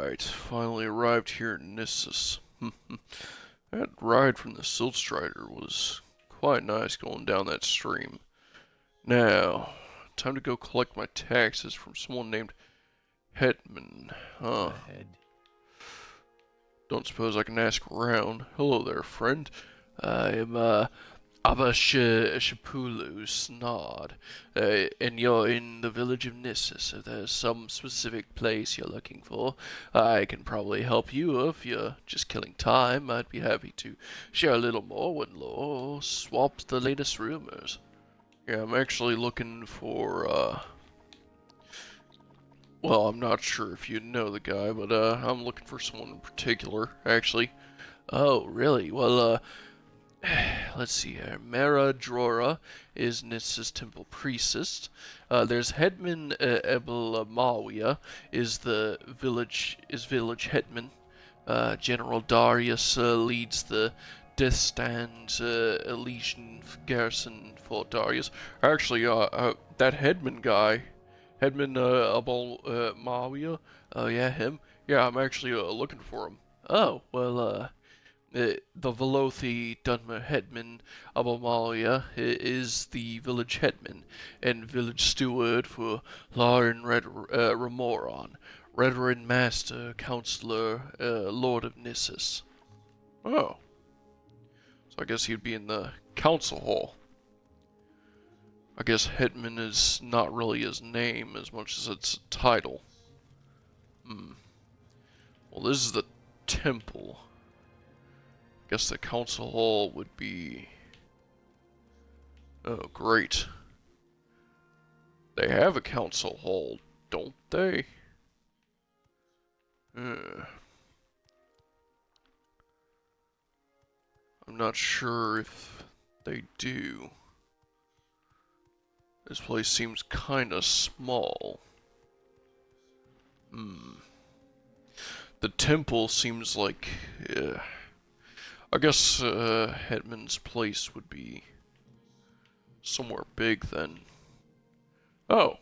Alright, finally arrived here in Nissus. That ride from the Siltstrider was quite nice going down that stream. Now, time to go collect my taxes from someone named Hetman. Huh. Ahead. Don't suppose I can ask around. Hello there, friend. I am, Abba Shapulu Snod, and you're in the village of Nissus. If there's some specific place you're looking for, I can probably help you. If you're just killing time, I'd be happy to share a little more when lore, swap the latest rumors. Yeah, I'm actually looking for, well, I'm not sure if you know the guy, but, I'm looking for someone in particular, actually. Oh, really? Well, let's see here. Mara Drora is Nissa's temple priestess. There's Headman Ebel Mawia is the village headman. General Darius leads the Death Stand Elysian garrison for Darius. Actually, that headman guy, Headman Ebel Mawia. Oh yeah, him. Yeah, I'm actually looking for him. Oh well. The Velothi Dunmer headman Abomalia is the village headman and village steward for Lauren Remoron, Reverend Master, Counselor, Lord of Nissus. Oh, so I guess he'd be in the council hall. I guess headman is not really his name as much as it's a title. Well, this is the temple. Guess the council hall would be... Oh, great. They have a council hall, don't they? I'm not sure if they do. This place seems kinda small. The temple seems like... I guess Hetman's place would be somewhere big then. Oh.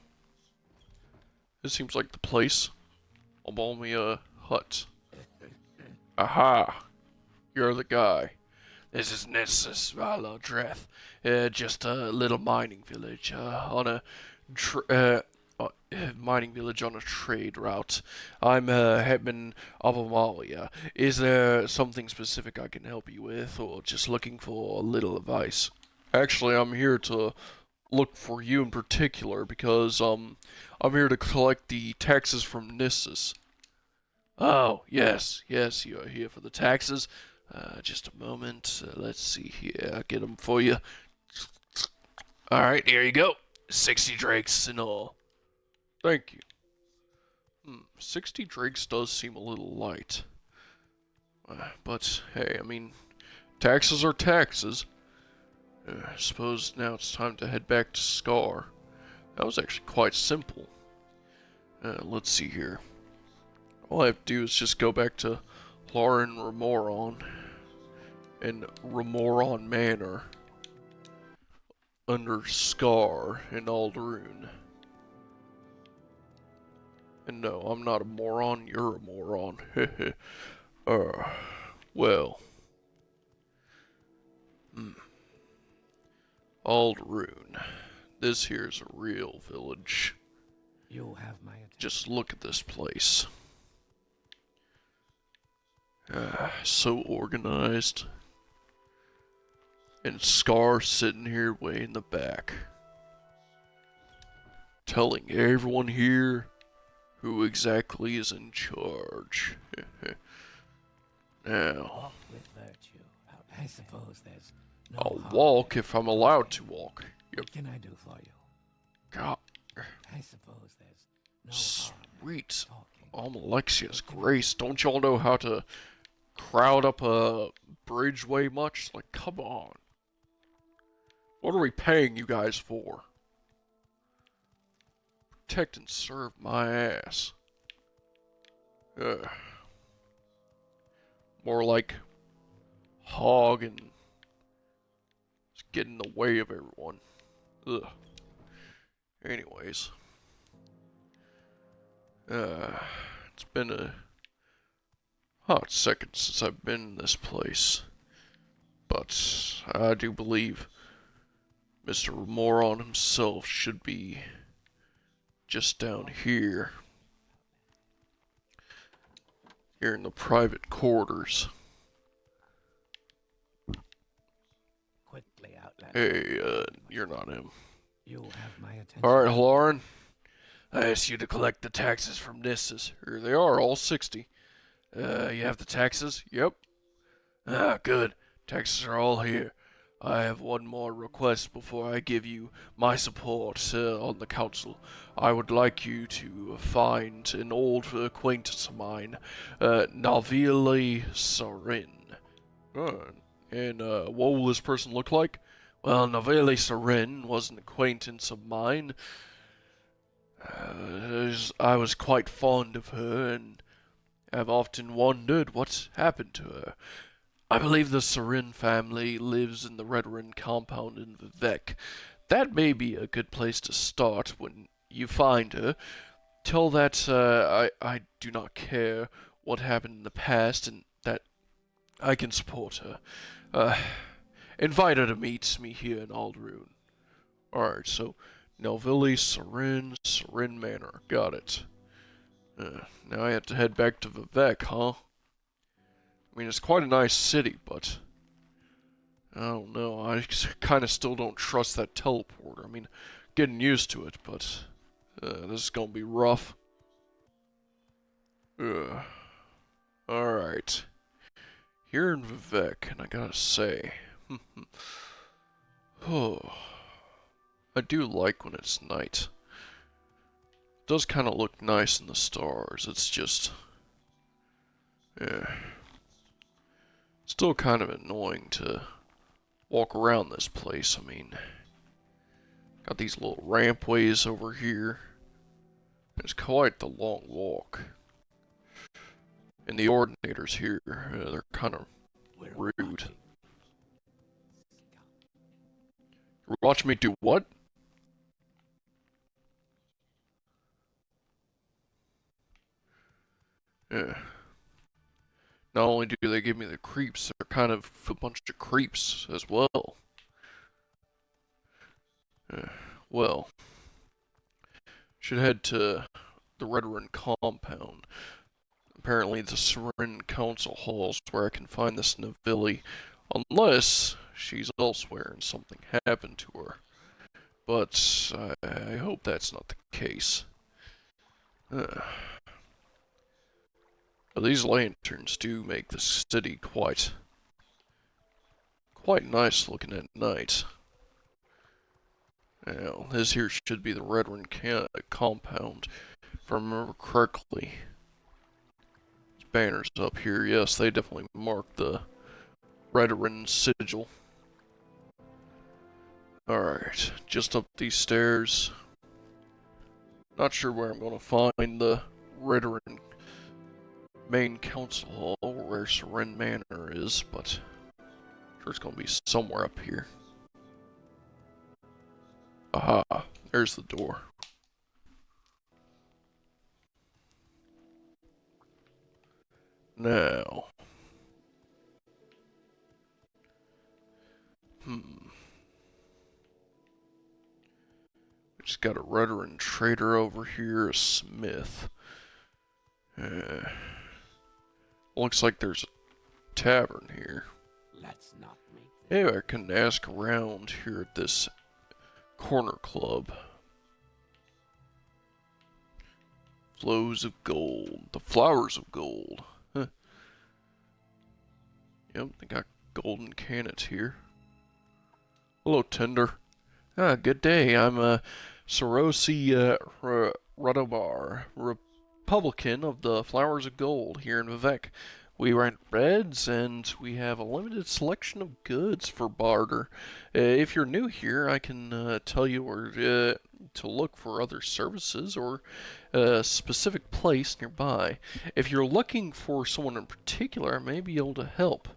This seems like the place. Albalmia Hut. Aha. You're the guy. This is Nissus, Valor Dreth. Just a little mining village on a mining village on a trade route. I'm Hetman Abomalia. Is there something specific I can help you with, or just looking for a little advice? Actually, I'm here to look for you in particular because I'm here to collect the taxes from Nissus. Oh, yes, you are here for the taxes. Just a moment. Let's see here. I'll get them for you. Alright, here you go. 60 drakes in all. Thank you. 60 drakes does seem a little light. But, hey, I mean, taxes are taxes. I suppose now it's time to head back to Scar. That was actually quite simple. Let's see here. All I have to do is just go back to Lauren Remoron and Remoron Manor under Scar in Aldruhn. And no, I'm not a moron, you're a moron. Well. Aldruhn. This here's a real village. You'll have my attention. Just look at this place. So organized. And Scar sitting here way in the back. Telling everyone here who exactly is in charge. Now, Walk with virtue. I suppose there's no I'll harm walk in if I'm allowed to walk. What can I do for you? God, I suppose there's no harm in sweet. talking. Alexia's grace. Don't y'all know how to crowd up a bridge way much? Like, come on. What are we paying you guys for? Protect and serve my ass. More like hog and just get in the way of everyone. Ugh. Anyways. It's been a hot second since I've been in this place. But I do believe Mr. Moron himself should be just down here. Here in the private quarters. Quickly, Outlander. Hey, you're not him. You have my attention. Alright, Lauren. I asked you to collect the taxes from Nissus. Here they are, all 60. You have the taxes? Yep. Ah, good. Taxes are all here. I have one more request before I give you my support on the council. I would like you to find an old acquaintance of mine, Navili Sarin. And what will this person look like? Well, Navili Sarin was an acquaintance of mine. I was quite fond of her and have often wondered what's happened to her. I believe the Sarin family lives in the Redoran compound in Vivec. That may be a good place to start when you find her. Tell that I do not care what happened in the past and that I can support her. Invite her to meet me here in Aldruhn. Alright, so Nelvili, Sarin Manor. Got it. Now I have to head back to Vivec, huh? I mean, it's quite a nice city, but I don't know. I kind of still don't trust that teleporter. I mean, getting used to it, but this is gonna be rough. Alright. Here in Vivec, and I gotta say, oh, I do like when it's night. It does kind of look nice in the stars. It's just, yeah. Still kind of annoying to walk around this place. I mean, got these little rampways over here. It's quite the long walk. And the ordinators here, they're kind of rude. Watch me do what? Yeah. Not only do they give me the creeps, they're kind of a bunch of creeps as well. Well, should head to the Redoran compound. Apparently the Sarin Council Halls where I can find this Navili, unless she's elsewhere and something happened to her. But I hope that's not the case. These lanterns do make the city quite nice looking at night. Now, this here should be the Redoran compound, if I remember correctly. These banners up here, yes, they definitely mark the Redoran sigil. Alright, just up these stairs. Not sure where I'm gonna find the Redoran main council hall where Sarin Manor is, but I'm sure it's gonna be somewhere up here. Aha, there's the door. Now. We just got a Redoran trader over here, a smith. Looks like there's a tavern here. Let's not make Anyway, I can ask around here at this corner club. Flows of gold. The flowers of gold. Huh. Yep, they got golden cannons here. Hello, Tender. Ah, good day. I'm Sorosi Radobar, Republican of the Flowers of Gold here in Vivec. We rent reds, and we have a limited selection of goods for barter. If you're new here, I can tell you where to look for other services or a specific place nearby. If you're looking for someone in particular, I may be able to help.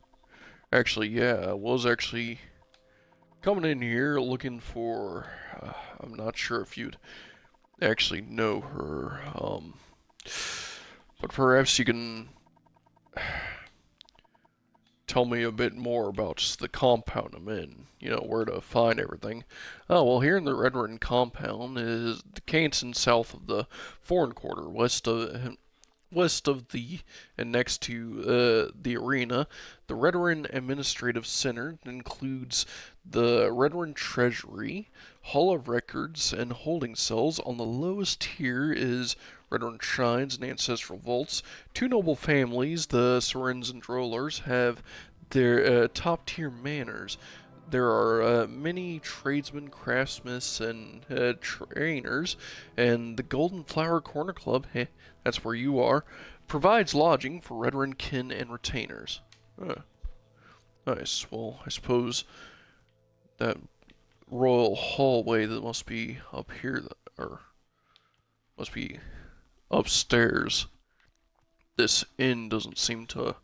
Actually, yeah, I was actually coming in here looking for, I'm not sure if you'd actually know her, but perhaps you can tell me a bit more about the compound I'm in. You know, where to find everything. Oh, well, here in the Redwin compound is the canton south of the foreign quarter, west of the and next to the arena. The Redwin Administrative Center includes the Redwin Treasury, Hall of Records, and holding cells. On the lowest tier is Redwin Shrines and Ancestral Vaults. Two noble families, the Sorens and Drollers, have their top tier manors. There are many tradesmen, craftsmiths, and trainers, and the Golden Flower Corner Club, that's where you are, provides lodging for Redwin kin and retainers. Nice. Well, I suppose that royal hallway that must be up here, or must be upstairs. This inn doesn't seem to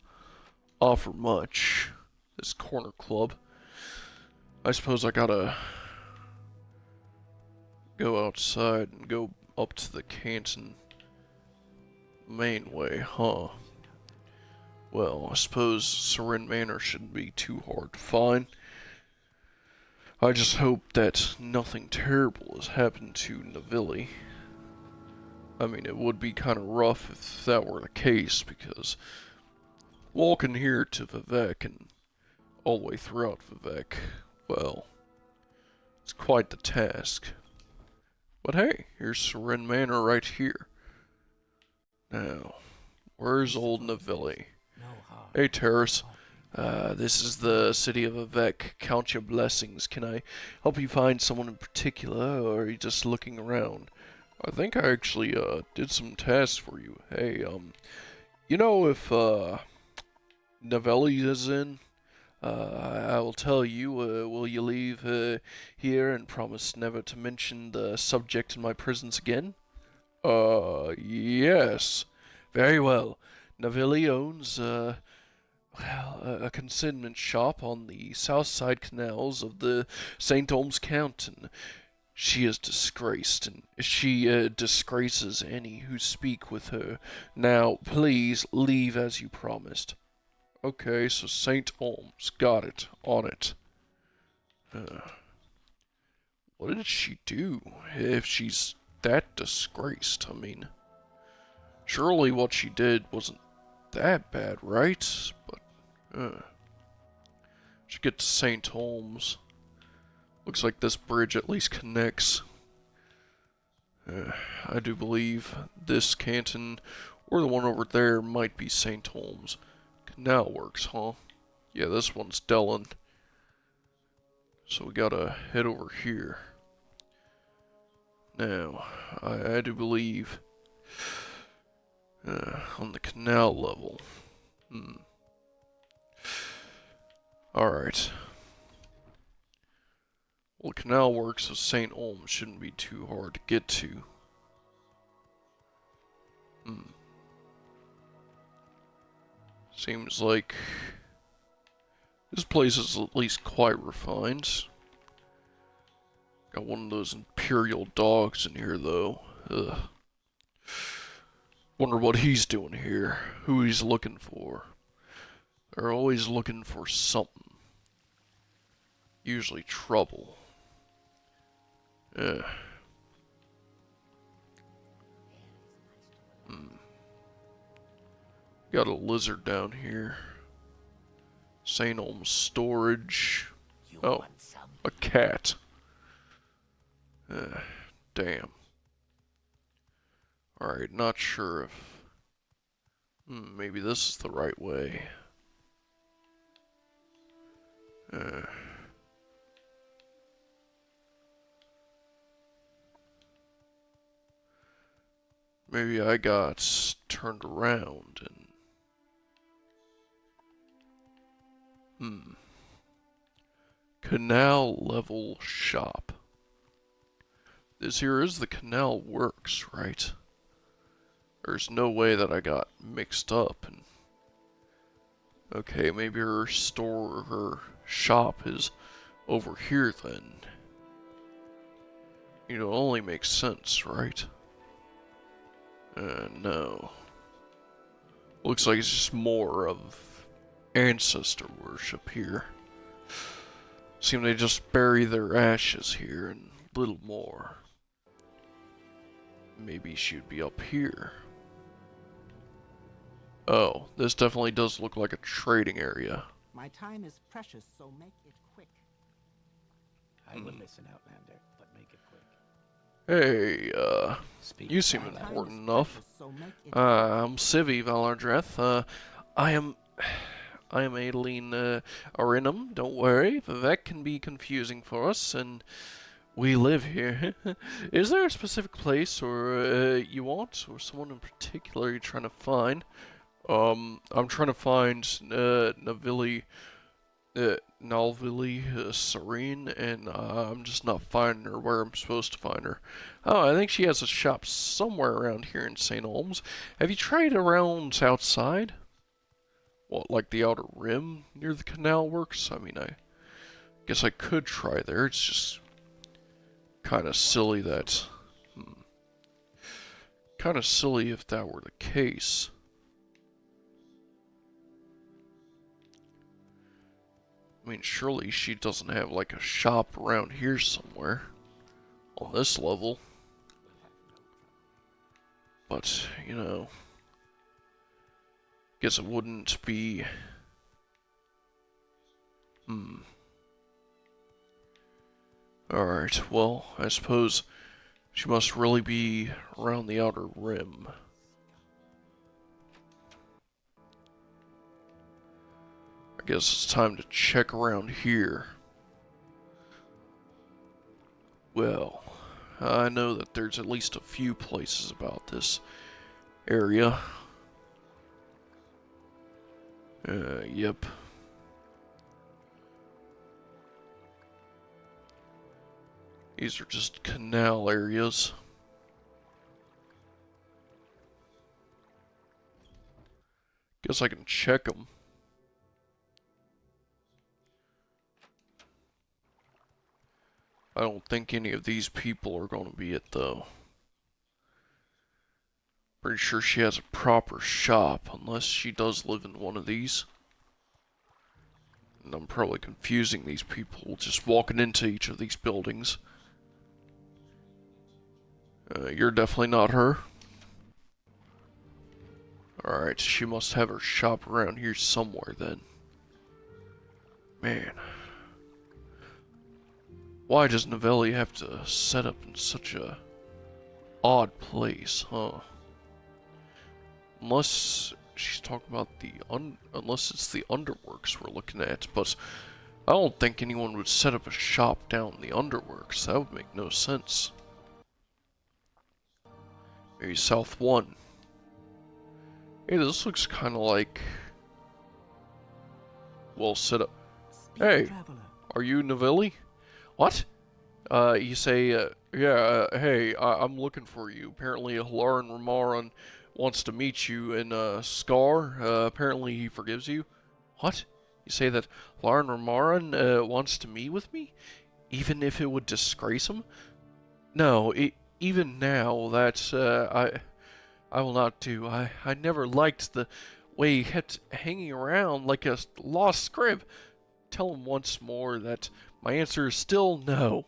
offer much. This corner club. I suppose I gotta go outside and go up to the canton main way, huh? Well, I suppose Soren Manor shouldn't be too hard to find. I just hope that nothing terrible has happened to Navilli. I mean, it would be kind of rough if that were the case, because walking here to Vivek and all the way throughout Vivek, well, it's quite the task. But hey, here's Soren Manor right here. Now, where's old Navilli? Hey, Terrace. This is the city of Vivek. Count your blessings. Can I help you find someone in particular, or are you just looking around? I think I actually, did some tasks for you. Hey, you know if, Navelli is in? I will tell you, will you leave, here and promise never to mention the subject in my presence again? Yes. Very well. Navilli owns, a consignment shop on the south side canals of the St. Olms Canton. She is disgraced, and she disgraces any who speak with her. Now, please leave as you promised. Okay, so St. Olms. Got it. On it. What did she do? If she's that disgraced, I mean, surely what she did wasn't that bad, right? But, should get to St. Holmes. Looks like this bridge at least connects. I do believe this canton, or the one over there, might be St. Holmes. Canal works, huh? Yeah, this one's Dellen. So we gotta head over here. Now, I do believe on the canal level. Alright. Well, the canal works, so St. Olms shouldn't be too hard to get to. Seems like this place is at least quite refined. Got one of those imperial dogs in here, though. Ugh. Wonder what he's doing here. Who he's looking for. They're always looking for something. Usually trouble. Got a lizard down here. St. Olms storage. Oh, a cat. Damn. Alright, not sure if... maybe this is the right way. Maybe I got turned around and... Canal level shop. This here is the canal works, right? There's no way that I got mixed up and... Okay, maybe her store or her shop is over here then. You know, it only makes sense, right? No. Looks like it's just more of ancestor worship here. Seem they just bury their ashes here and little more. Maybe she'd be up here. Oh, this definitely does look like a trading area. My time is precious, so make it quick. I will listen, Outlander, but make it quick. Hey, Speak. you seem My time important is enough. precious, so make it I'm Civi Valor Dreth. I am Adeline, Arinum, don't worry. That can be confusing for us, and we live here. Is there a specific place or you want, or someone in particular you're trying to find? I'm trying to find Nalvili Serene, and I'm just not finding her where I'm supposed to find her. Oh, I think she has a shop somewhere around here in St. Olms. Have you tried around outside? What, like the Outer Rim near the canal works? I mean, I guess I could try there. It's just kind of silly that... Kind of silly if that were the case. I mean, surely she doesn't have like a shop around here somewhere on this level. But, you know, guess it wouldn't be... Alright, well, I suppose she must really be around the Outer Rim. I guess it's time to check around here. Well, I know that there's at least a few places about this area. Yep. These are just canal areas. Guess I can check them. I don't think any of these people are going to be it, though. Pretty sure she has a proper shop, unless she does live in one of these. And I'm probably confusing these people just walking into each of these buildings. You're definitely not her. Alright, she must have her shop around here somewhere then. Man. Why does Novelli have to set up in such a odd place, huh? Unless she's talking about unless it's the underworks we're looking at, but I don't think anyone would set up a shop down in the underworks. That would make no sense. Maybe South 1. Hey, this looks kind of like... well set up. Hey, are you Novelli? What? You say, yeah, hey, I'm looking for you. Apparently, Halaran Ramaran wants to meet you in, Scar. Apparently he forgives you. What? You say that Halaran Ramaran, wants to meet with me? Even if it would disgrace him? No, even now, I will not do. I never liked the way he kept hanging around like a lost scrib. Tell him once more that my answer is still no.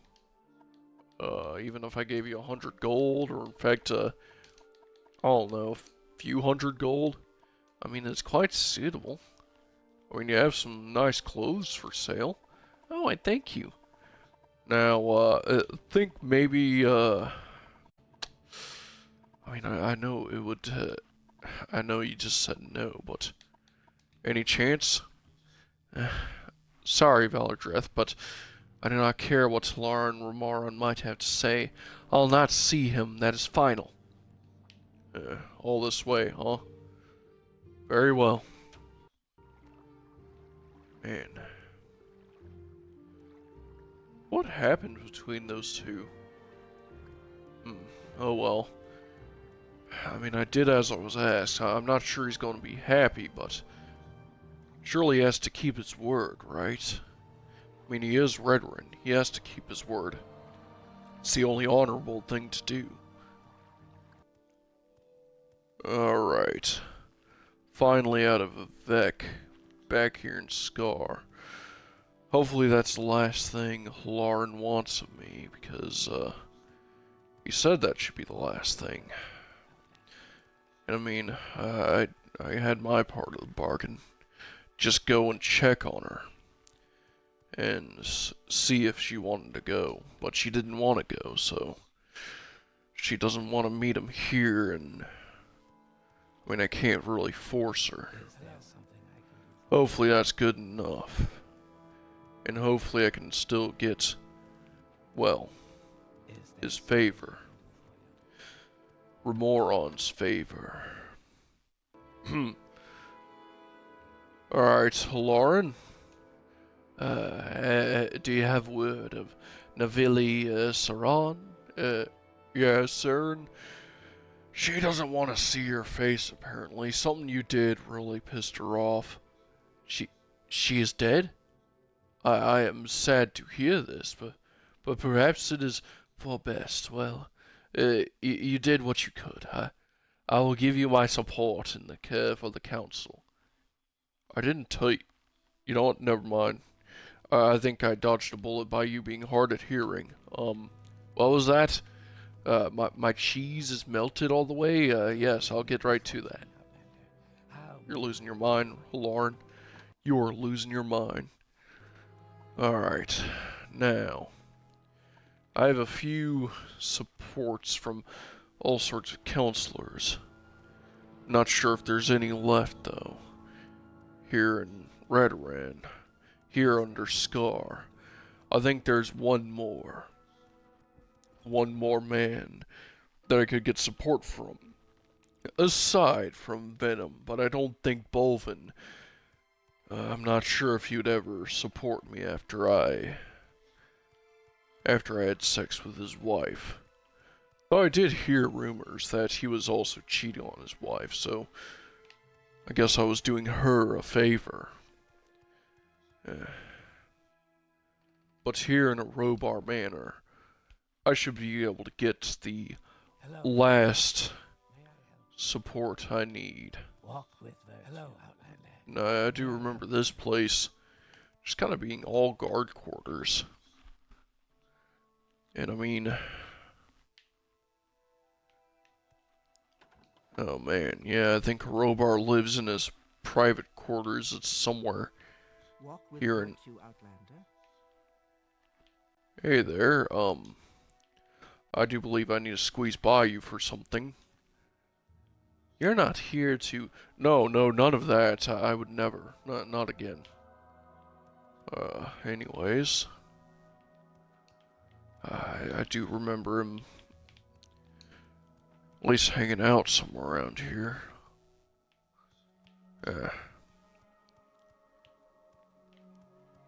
Even if I gave you 100 gold, or in fact, I don't know, a few hundred gold. I mean, it's quite suitable. I mean, you have some nice clothes for sale. Oh, I thank you. Now, think maybe, I mean, I know it would, I know you just said no, but any chance? Sorry, Valor Dreth, but I do not care what Halaran Ramaran might have to say. I'll not see him, that is final. All this way, huh? Very well. Man. What happened between those two? Oh well. I mean, I did as I was asked. I'm not sure he's going to be happy, but... surely he has to keep his word, right? I mean, he is Redrin. He has to keep his word. It's the only honorable thing to do. Alright. finally out of a Vec, back here in Scar. Hopefully that's the last thing Lauren wants of me, because, he said that should be the last thing. And I mean, I had my part of the bargain. Just go and check on her. And see if she wanted to go. But she didn't want to go, so... She doesn't want to meet him here, and... I mean, I can't really force her. Hopefully that's good enough. And hopefully I can still get, well, his favor. Remoron's favor. Alright, Lauren? Do you have word of Navili Saran? Yes, sir. And she doesn't want to see your face, apparently. Something you did really pissed her off. She is dead? I am sad to hear this, but perhaps it is for best. Well, you did what you could. I will give you my support in the care for the council. I didn't tell you. You know what? Never mind. I think I dodged a bullet by you being hard at hearing. What was that? My cheese is melted all the way? Yes, I'll get right to that. You're losing your mind, Lauren. You're losing your mind. Alright, now, I have a few supports from all sorts of counselors. Not sure if there's any left, though. Here in Redoran, here under Scar. I think there's one more. One more man that I could get support from. Aside from Venom, but I don't think Bolvin... I'm not sure if you'd ever support me after I had sex with his wife. Though I did hear rumors that he was also cheating on his wife, so I guess I was doing her a favor. But here in a Robar Manor, I should be able to get the last support I need. Walk with Hello, Outlander. No, I do remember this place just kind of being all guard quarters. And I mean... Oh man, yeah, I think Robar lives in his private quarters. It's somewhere here in... Hey there, I do believe I need to squeeze by you for something. You're not here to... No, none of that. I would never. Not again. Anyways. I do remember him at least hanging out somewhere around here.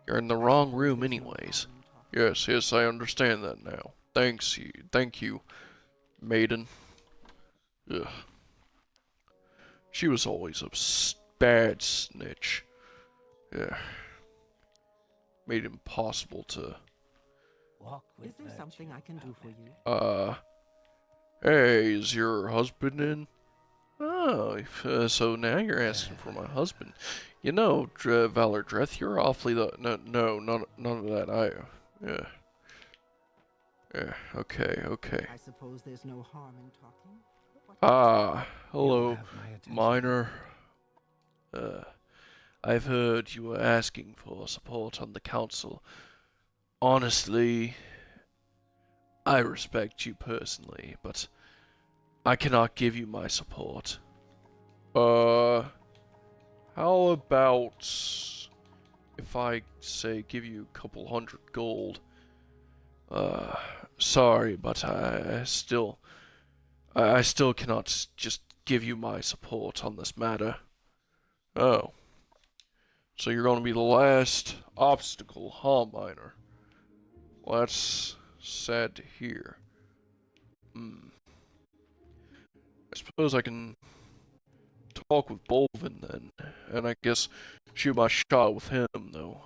You're in the wrong room anyways. Yes, I understand that now. Thank you, maiden. Ugh. She was always a bad snitch. Yeah. Made it impossible to... Is there something I can do for you? Hey, is your husband in? Oh, so now you're asking for my husband. You know, Valor Dreth, you're awfully no, none of that. Yeah, okay. I suppose there's no harm in talking. Hello, Minor. I've heard you were asking for support on the council. Honestly, I respect you personally, but I cannot give you my support. How about if I say give you a couple hundred gold? Sorry, but I still cannot just give you my support on this matter. Oh. So you're gonna be the last obstacle, huh, Minor? Well, that's sad to hear. I suppose I can talk with Bolvin then, and I guess shoot my shot with him, though.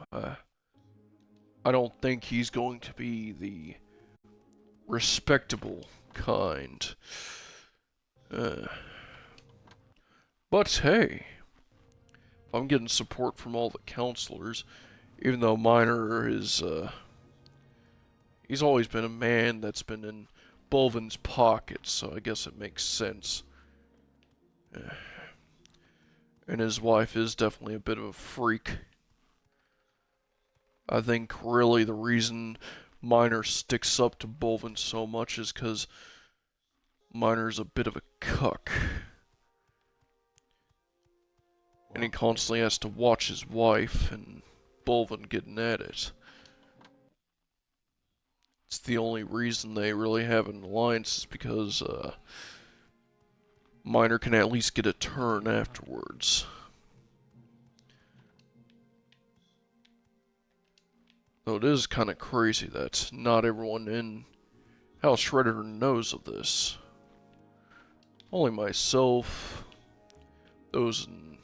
I don't think he's going to be the respectable kind. But hey, I'm getting support from all the counselors, even though Minor is, he's always been a man that's been in Bolvin's pocket, so I guess it makes sense. And his wife is definitely a bit of a freak. I think really the reason Minor sticks up to Bolvin so much is because Minor's a bit of a cuck. And he constantly has to watch his wife and Bolvin getting at it. It's the only reason they really have an alliance is because Minor can at least get a turn afterwards. Though it is kind of crazy that not everyone in House Shredder knows of this. Only myself, those in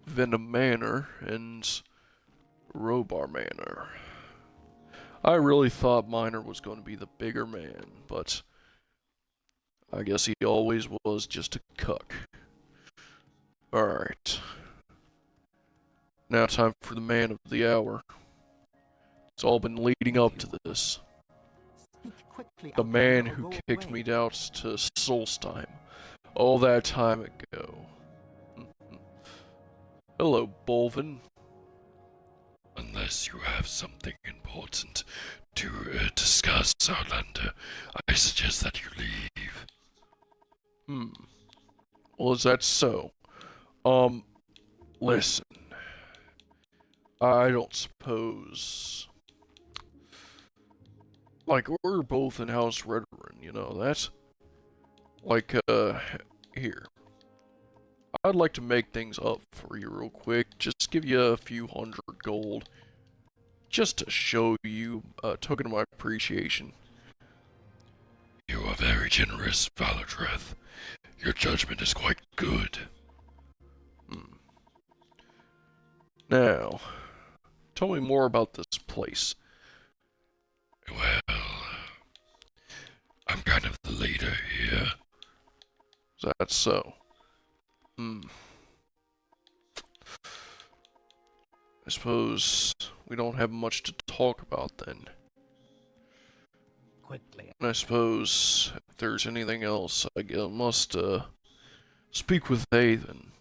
Venom Manor, and Robar Manor. I really thought Minor was going to be the bigger man, but I guess he always was just a cuck. Alright. Now time for the man of the hour. It's all been leading up to this. The man who kicked me out to Solstheim all that time ago. Hello, Bolvin. Unless you have something important to discuss, Outlander, I suggest that you leave. Well, is that so? Listen. I don't suppose... Like, we're both in House Redrun, you know, that's... Like, here. I'd like to make things up for you real quick, just give you a few hundred gold. Just to show you a token of my appreciation. You are very generous, Valor Dreth. Your judgment is quite good. Now, tell me more about this place. Well, I'm kind of the leader here. Is that so? I suppose we don't have much to talk about then. Quickly. And I suppose if there's anything else, I must speak with Athan.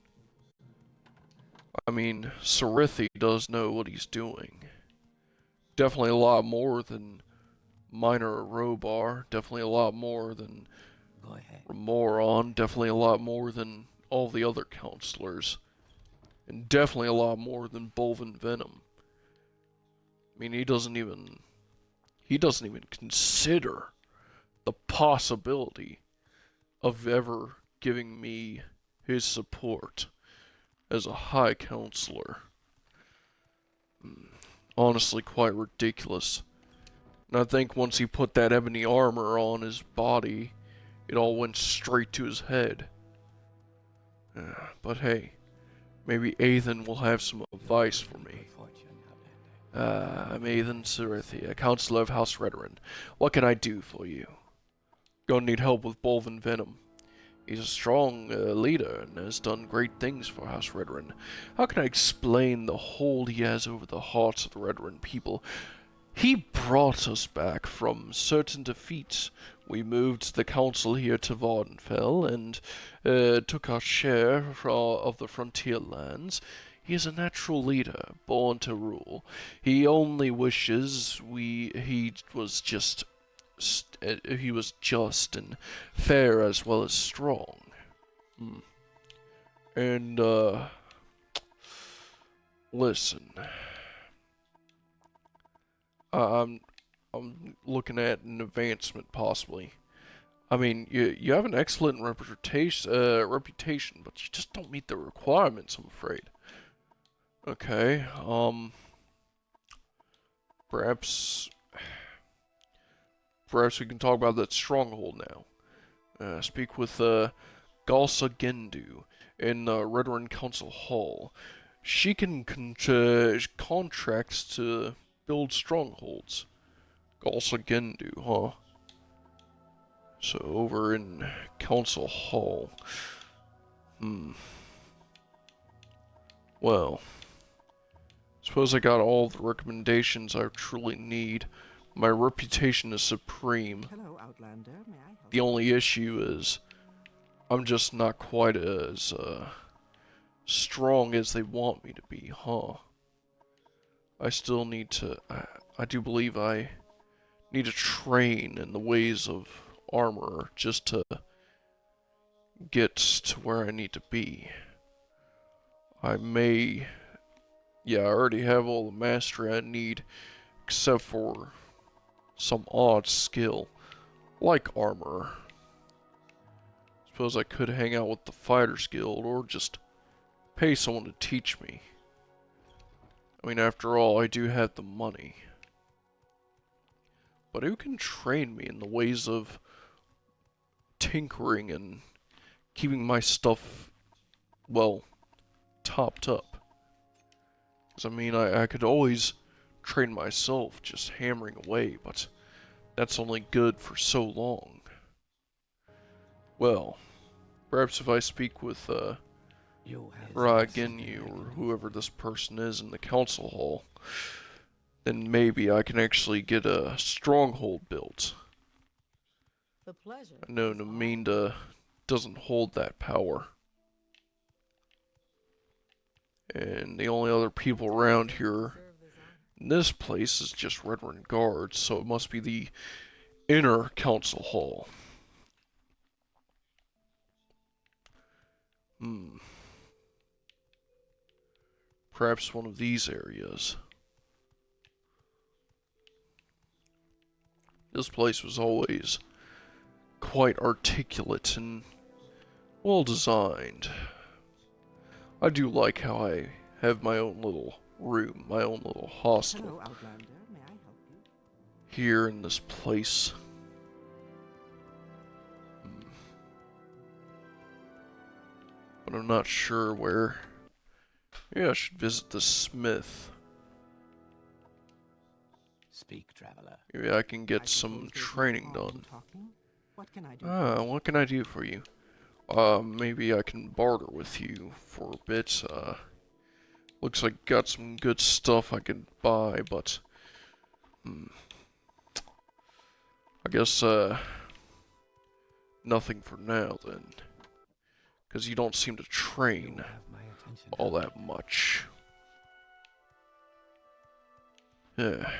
I mean, Sarithi does know what he's doing. Definitely a lot more than Minor or Robar. Definitely a lot more than Moron. Definitely a lot more than all the other counselors. And definitely a lot more than Bolvin Venom. I mean, he doesn't even consider the possibility of ever giving me his support as a high counselor. Honestly, quite ridiculous. And I think once he put that ebony armor on his body, it all went straight to his head. But hey, maybe Athan will have some advice for me. I'm Athan Sarithi, a counselor of House Redrun. What can I do for you? Gonna need help with Bolvin Venom. He's a strong leader and has done great things for House Redrun. How can I explain the hold he has over the hearts of the Redrun people? He brought us back from certain defeats. We moved the council here to Vardenfell and took our share of the frontier lands. He is a natural leader, born to rule. He only wishes he was just and fair as well as strong. And listen, I'm looking at an advancement possibly. I mean, you have an excellent reputation, but you just don't meet the requirements, I'm afraid. Okay, perhaps we can talk about that stronghold now. Speak with Galsa Gendu in Redrun Council Hall. She can contracts to build strongholds. Galsa Gendu, huh? So over in Council Hall. Well, suppose I got all the recommendations I truly need. My reputation is supreme. Hello, Outlander. May I help The only issue is I'm just not quite as strong as they want me to be, huh? I still need to... I do believe I need to train in the ways of armor just to get to where I need to be. I may... Yeah, I already have all the mastery I need, except for some odd skill, like armor. Suppose I could hang out with the Fighters Guild, or just pay someone to teach me. I mean, after all, I do have the money. But who can train me in the ways of tinkering and keeping my stuff, well, topped up? Because, I mean, I could always train myself just hammering away, but that's only good for so long. Well, perhaps if I speak with, Ragenyu, or whoever this person is in the council hall, then maybe I can actually get a stronghold built. The pleasure. I know Naminda doesn't hold that power. And the only other people around here in this place is just Redrun guards, so it must be the inner council hall. Perhaps one of these areas. This place was always quite articulate and well designed. I do like how I have my own little room, my own little hostel Hello, Outlander. May I help you? here in this place. But I'm not sure where. Yeah, I should visit the smith. Speak, traveler. Maybe I can get I some suppose there's no training harm in done. talking. What can I do? What can I do for you? Maybe I can barter with you for a bit. Looks like got some good stuff I could buy, but I guess nothing for now then. Because you don't seem to You train have my attention. all that much. Yeah.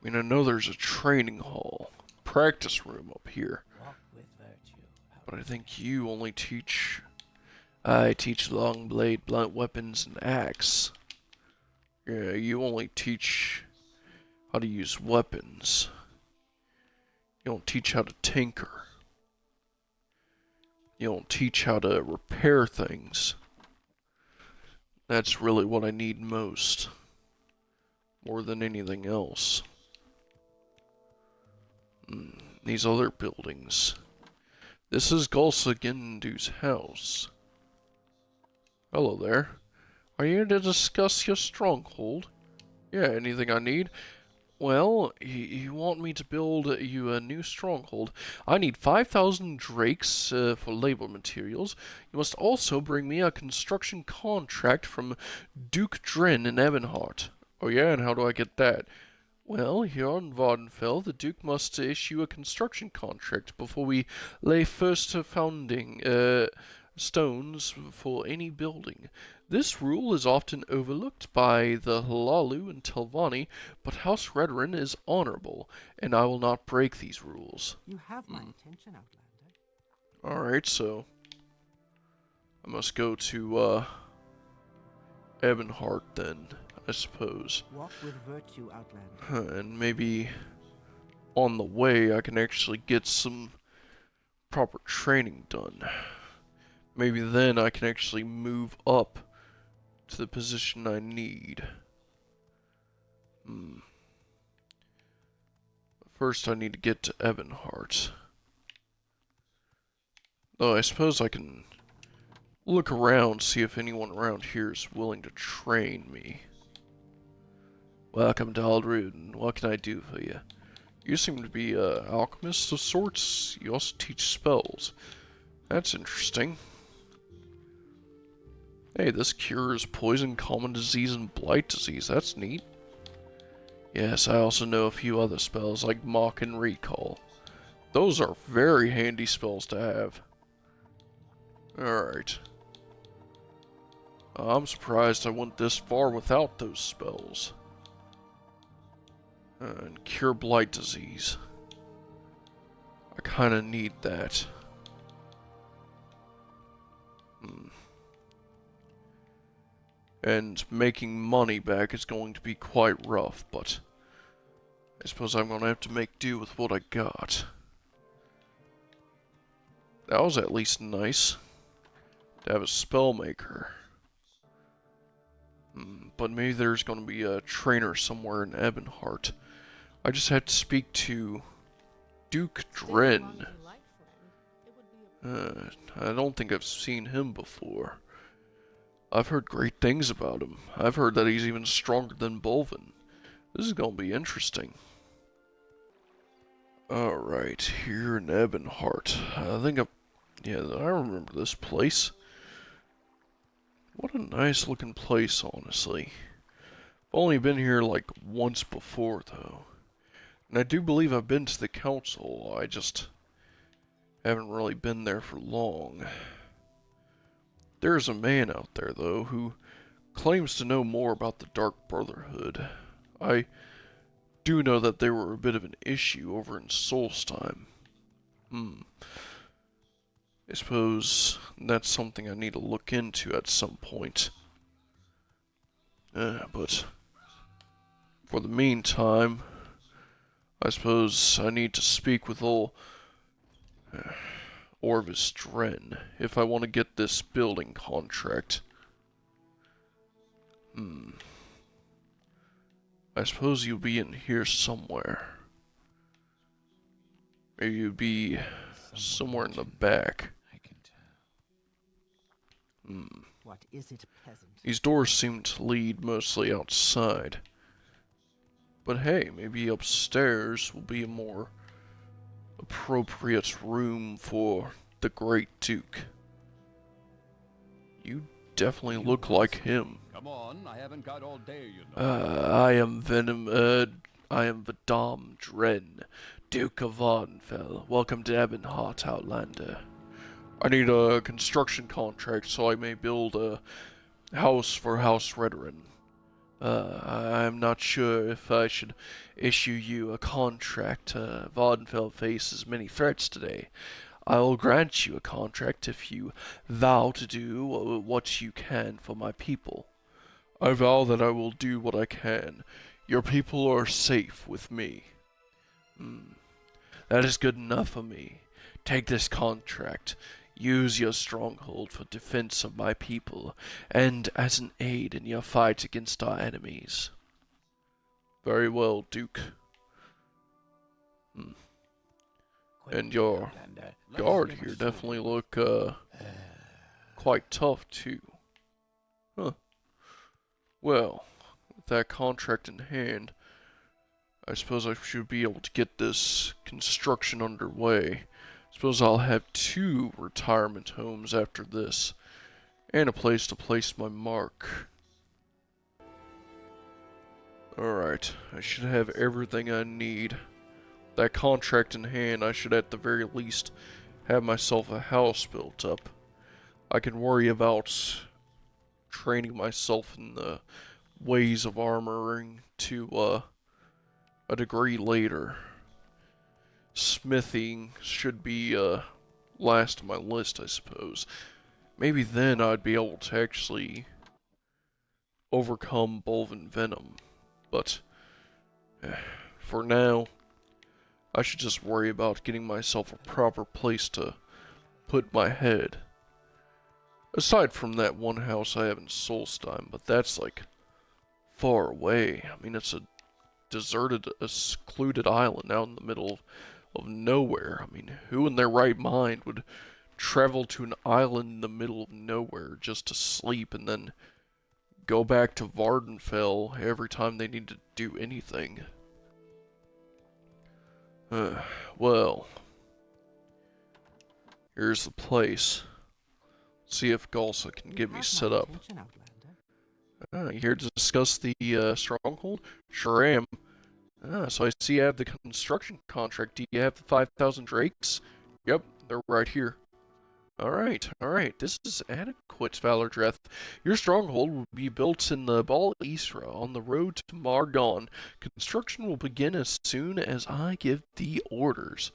I mean, I know there's a training hall, practice room up here, Walk with virtue. but I think you only teach... I teach long blade, blunt weapons, and axe. Yeah, you only teach how to use weapons. You don't teach how to tinker. You don't teach how to repair things. That's really what I need most. More than anything else. These other buildings. This is Gulsagindu's house. Hello there. Are you here to discuss your stronghold? Yeah, anything I need? Well, you want me to build you a new stronghold. I need 5,000 drakes for labor materials. You must also bring me a construction contract from Duke Drin in Ebonheart. Oh yeah, and how do I get that? Well, here in Vardenfell, the Duke must issue a construction contract before we lay first founding stones for any building. This rule is often overlooked by the Halalu and Telvanni, but House Redrun is honorable, and I will not break these rules. You have my attention, Outlander. Alright, so I must go to Ebonheart then, I suppose. Walk with virtue, Outlander. And maybe on the way I can actually get some proper training done. Maybe then I can actually move up to the position I need. First I need to get to Ebonheart. Though I suppose I can look around, see if anyone around here is willing to train me. Welcome to Aldruhn. What can I do for you? You seem to be an alchemist of sorts. You also teach spells. That's interesting. Hey, this cures poison, common disease, and blight disease. That's neat. Yes, I also know a few other spells like Mock and Recall. Those are very handy spells to have. Alright. I'm surprised I went this far without those spells. And cure blight disease. I kinda need that. And making money back is going to be quite rough, but I suppose I'm gonna have to make do with what I got. That was at least nice to have a spell maker. But maybe there's gonna be a trainer somewhere in Ebonheart. I just have to speak to Duke Dren. I don't think I've seen him before. I've heard great things about him. I've heard that he's even stronger than Bolvin. This is gonna be interesting. Alright, here in Ebonheart. Yeah, I remember this place. What a nice looking place, honestly. I've only been here like once before, though. And I do believe I've been to the council, I just haven't really been there for long. There's a man out there, though, who claims to know more about the Dark Brotherhood. I do know that they were a bit of an issue over in Solstheim. I suppose that's something I need to look into at some point. But for the meantime, I suppose I need to speak with old Orvis Dren if I want to get this building contract. I suppose you'll be in here somewhere. Maybe you'll be somewhere in the back. I can tell. What is it, peasant? These doors seem to lead mostly outside. But hey, maybe upstairs will be a more appropriate room for the Great Duke. You definitely look like him. Come on, I haven't got all day, you know. I am Vadam Dren, Duke of Vardenfell. Welcome to Ebonheart, Outlander. I need a construction contract so I may build a house for House Redoran. I'm not sure if I should issue you a contract. Vardenfell faces many threats today. I will grant you a contract if you vow to do what you can for my people. I vow that I will do what I can. Your people are safe with me. That is good enough for me. Take this contract. Use your stronghold for defense of my people, and as an aid in your fight against our enemies. Very well, Duke. And your guard here definitely look, quite tough, too. Huh. Well, with that contract in hand, I suppose I should be able to get this construction underway. Suppose I'll have 2 retirement homes after this, and a place to place my mark. Alright, I should have everything I need. That contract in hand, I should at the very least have myself a house built up. I can worry about training myself in the ways of armoring to a degree later. Smithing should be last on my list, I suppose. Maybe then I'd be able to actually overcome Bolvin Venom. But for now, I should just worry about getting myself a proper place to put my head. Aside from that one house I have in Solstheim, but that's like far away. I mean, it's a deserted, a secluded island out in the middle of nowhere. I mean, who in their right mind would travel to an island in the middle of nowhere just to sleep and then go back to Vardenfell every time they need to do anything? Well, here's the place. See if Galsa can get me set up. Attention, Outlander. You here to discuss the stronghold? Sure am. So I see you have the construction contract. Do you have the 5,000 drakes? Yep, they're right here. Alright. This is adequate, Valor Dreth. Your stronghold will be built in the Bal Isra on the road to Margon. Construction will begin as soon as I give the orders.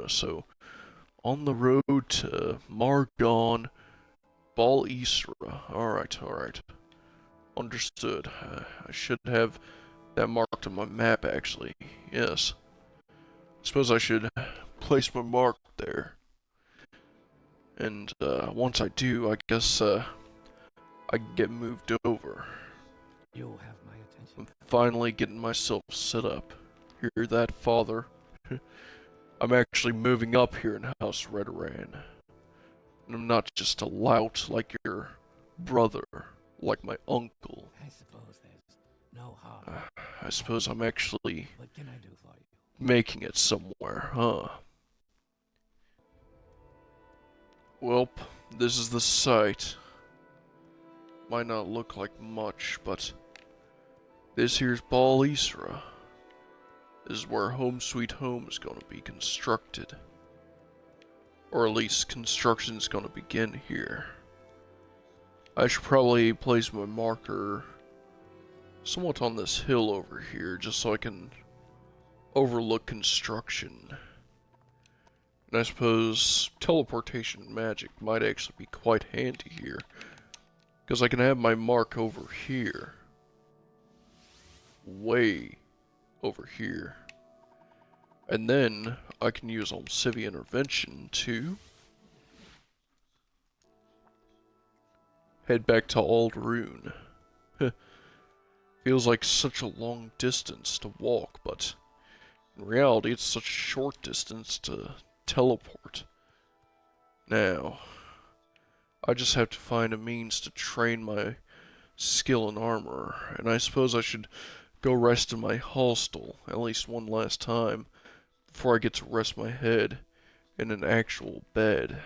So, on the road to Margon, Bal Isra. Alright. Understood. I should have that marked on my map, actually. Yes. Suppose I should place my mark there. And once I do, I guess I can get moved over. You'll have my attention. I'm finally getting myself set up. Hear that, father? I'm actually moving up here in House Redoran. And I'm not just a lout like your brother, like my uncle. I suppose there's no harm. I suppose I'm actually What can I do for you? making it somewhere, huh? Welp, this is the site. Might not look like much, but this here's Bal Isra. This is where Home Sweet Home is gonna be constructed. Or at least construction's gonna begin here. I should probably place my marker somewhat on this hill over here, just so I can overlook construction. And I suppose teleportation magic might actually be quite handy here, because I can have my mark over here. Way over here. And then I can use Civi Intervention to head back to Aldruhn. Feels like such a long distance to walk, but in reality it's such a short distance to teleport. Now, I just have to find a means to train my skill in armor, and I suppose I should go rest in my hostel at least one last time before I get to rest my head in an actual bed.